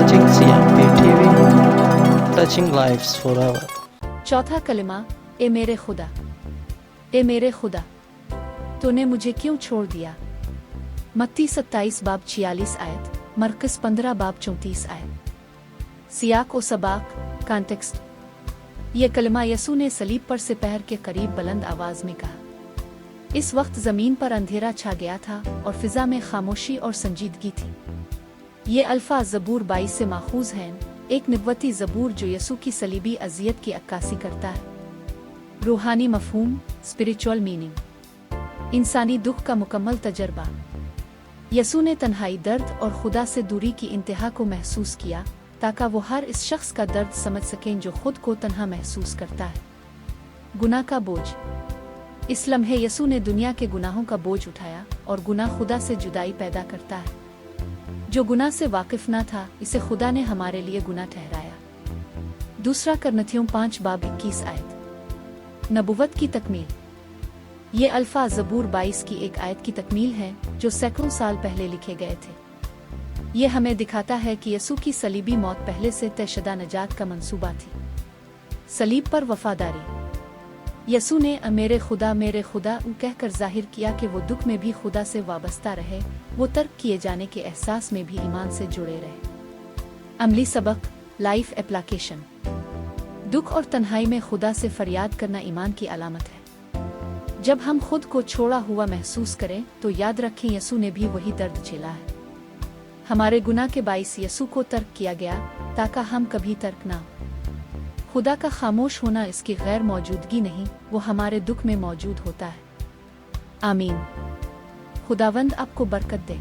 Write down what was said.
watching CMP TV, touching lives forever. चौथा कलिमा, ए मेरे खुदा, ए मेरे खुदा, तूने मुझे क्यों छोड़ दिया। मत्ती 27 बाब 46 आयत, मरकस 15 बाब 34 आयत। सियाक और सबाक, कॉन्टेक्स्ट। ये कलिमा यसू ने सलीब पर सिपहर के करीब बुलंद आवाज में कहा। इस वक्त जमीन पर अंधेरा छा गया था और फिजा में खामोशी और संजीदगी थी। ये अल्फाज ज़बूर 22 से माखूज हैं, एक नबवती ज़बूर जो यसू की सलीबी अजियत की अक्कासी करता है। रूहानी मफहूम, स्पिरिचुअल मीनिंग, इंसानी दुख का मुकम्मल तजर्बा। यसू ने तन्हाई, दर्द और खुदा से दूरी की इंतहा को महसूस किया ताकि वो हर इस शख्स का दर्द समझ सकें जो खुद को तन्हा महसूस करता है। गुनाह का बोझ। इस लम्हे यसू ने दुनिया के गुनाहों का बोझ उठाया और गुनाह खुदा से जुदाई पैदा करता है। जो गुनाह से वाकिफ न था, इसे खुदा ने हमारे लिए गुनाह ठहराया। दूसरा करनथियों 5 बाब 21 आयत। नबुवत की तकमील। ये अल्फाज ज़बूर 22 की एक आयत की तकमील है जो सैकड़ों साल पहले लिखे गए थे। ये हमें दिखाता है कि यसू की सलीबी मौत पहले से तयशुदा नजात का मंसूबा थी। सलीब पर वफादारी। यसू ने मेरे खुदा कहकर जाहिर किया कि वो दुख में भी खुदा से वाबस्ता रहे, वो तर्क किए जाने के एहसास में भी ईमान से जुड़े रहे। अमली सबक, लाइफ एप्लीकेशन। दुख और तन्हाई में खुदा से फरियाद करना ईमान की अलामत है। जब हम खुद को छोड़ा हुआ महसूस करें तो याद रखें यसू ने भी वही दर्द झेला है। हमारे गुनाह के बाइस यसू को तर्क किया गया ताकि हम कभी तर्क ना हो। खुदा का खामोश होना इसकी गैर मौजूदगी नहीं, वो हमारे दुख में मौजूद होता है। आमीन। खुदावंद आपको बरकत दे।